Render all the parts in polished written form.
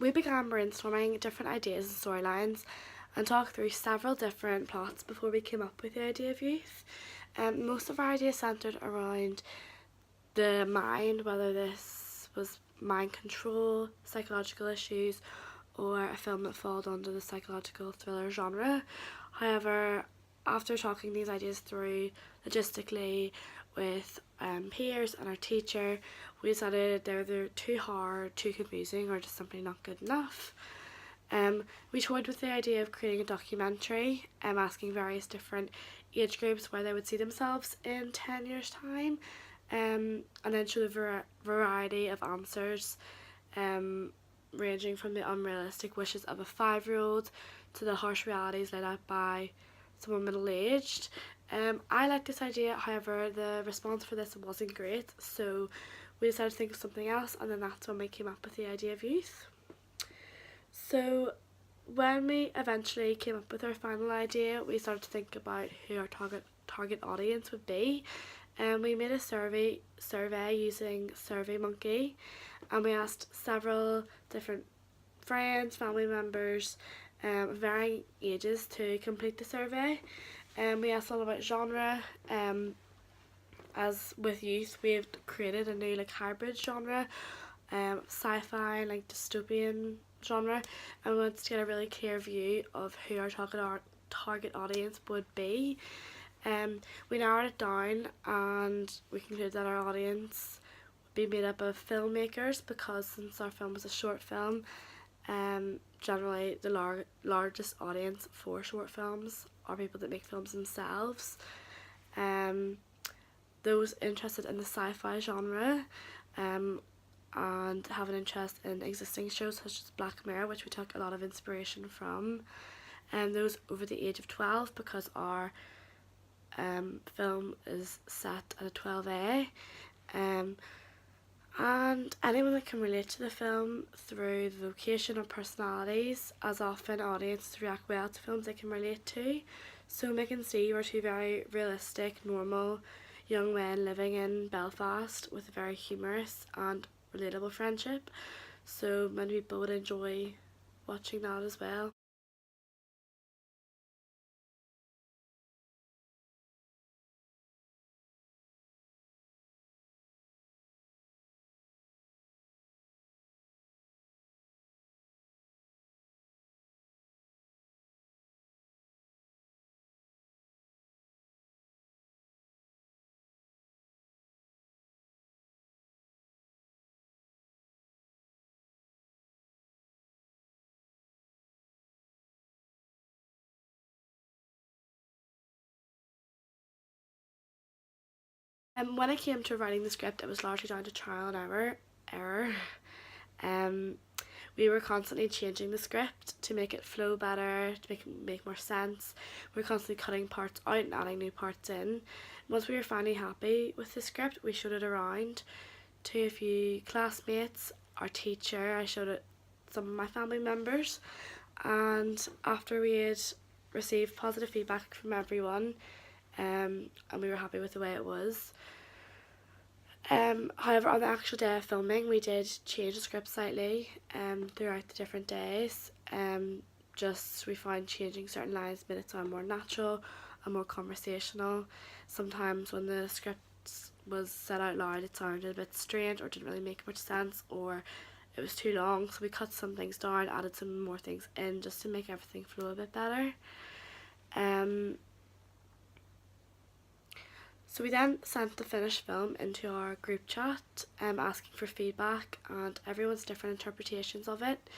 we began brainstorming different ideas and storylines and talked through several different plots before we came up with the idea of Youth. Most of our ideas centred around the mind, whether this was mind control, psychological issues, or a film that falls under the psychological thriller genre. However, after talking these ideas through logistically with peers and our teacher, we decided they were too hard, too confusing, or just simply not good enough. We toyed with the idea of creating a documentary, asking various different age groups where they would see themselves in 10 years' time, and then show the variety of answers, ranging from the unrealistic wishes of a 5-year-old to the harsh realities laid out by someone middle-aged. I liked this idea, however the response for this wasn't great, so we decided to think of something else, and then that's when we came up with the idea of Youth. So when we eventually came up with our final idea, we started to think about who our target audience would be, and we made a survey using SurveyMonkey, and we asked several different friends, family members, varying ages to complete the survey. We asked all about genre. As with Youth, we've created a new hybrid genre, sci-fi and dystopian genre, and we wanted to get a really clear view of who our target audience would be. We narrowed it down, and we concluded that our audience would be made up of filmmakers, because since our film was a short film, generally the largest audience for short films are people that make films themselves. Those interested in the sci-fi genre, and have an interest in existing shows such as Black Mirror, which we took a lot of inspiration from, and those over the age of 12, because our film is set at a 12A, and anyone that can relate to the film through the location or personalities, as often audiences react well to films they can relate to. So Mick and Steve are two very realistic, normal young men living in Belfast with a very humorous and relatable friendship, so many people would enjoy watching that as well. When it came to writing the script, it was largely down to trial and error. Um, we were constantly changing the script to make it flow better, to make more sense. We were constantly cutting parts out and adding new parts in. Once we were finally happy with the script, we showed it around to a few classmates, our teacher. I showed it some of my family members, and after we had received positive feedback from everyone, and we were happy with the way it was. However, on the actual day of filming, we did change the script slightly throughout the different days. Just we found changing certain lines made it sound more natural and more conversational. Sometimes when the script was said out loud, it sounded a bit strange or didn't really make much sense, or it was too long, so we cut some things down, added some more things in just to make everything flow a bit better. So we then sent the finished film into our group chat, asking for feedback and everyone's different interpretations of it.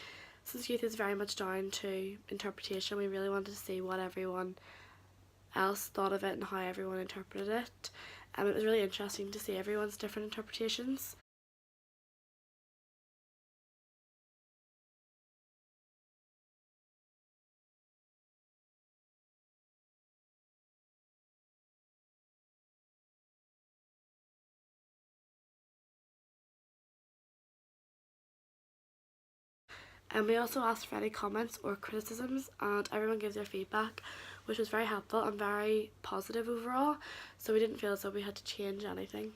Since Youth is very much down to interpretation, we really wanted to see what everyone else thought of it and how everyone interpreted it. It was really interesting to see everyone's different interpretations. And we also asked for any comments or criticisms, and everyone gave their feedback, which was very helpful and very positive overall, so we didn't feel as though we had to change anything.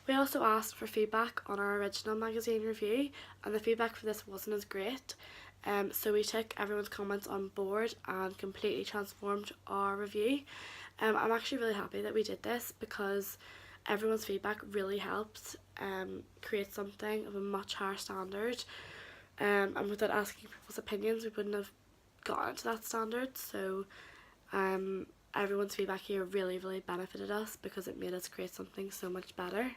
We also asked for feedback on our original magazine review, and the feedback for this wasn't as great. So we took everyone's comments on board and completely transformed our review. I'm actually really happy that we did this because everyone's feedback really helped create something of a much higher standard. And without asking people's opinions, we wouldn't have gotten to that standard. So everyone's feedback here really, really benefited us because it made us create something so much better.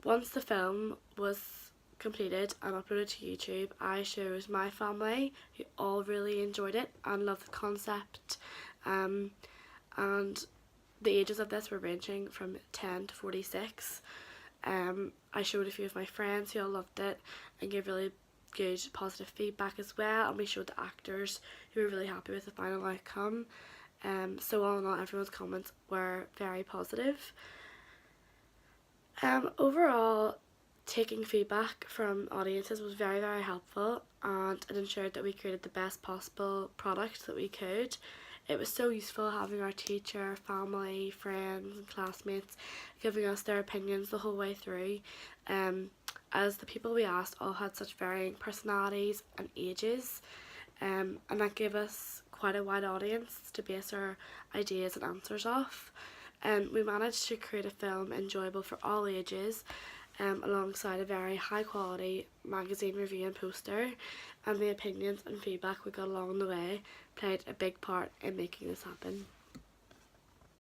Once the film was completed and uploaded to YouTube, I showed my family, who all really enjoyed it and loved the concept. And the ages of this were ranging from 10 to 46. I showed a few of my friends who all loved it and gave really good positive feedback as well, and we showed the actors who were really happy with the final outcome. So all in all, everyone's comments were very positive. Overall, taking feedback from audiences was very, very helpful, and it ensured that we created the best possible product that we could. It was so useful having our teacher, family, friends and classmates giving us their opinions the whole way through, as the people we asked all had such varying personalities and ages, and that gave us quite a wide audience to base our ideas and answers off. We managed to create a film enjoyable for all ages, alongside a very high quality magazine review and poster, and the opinions and feedback we got along the way played a big part in making this happen.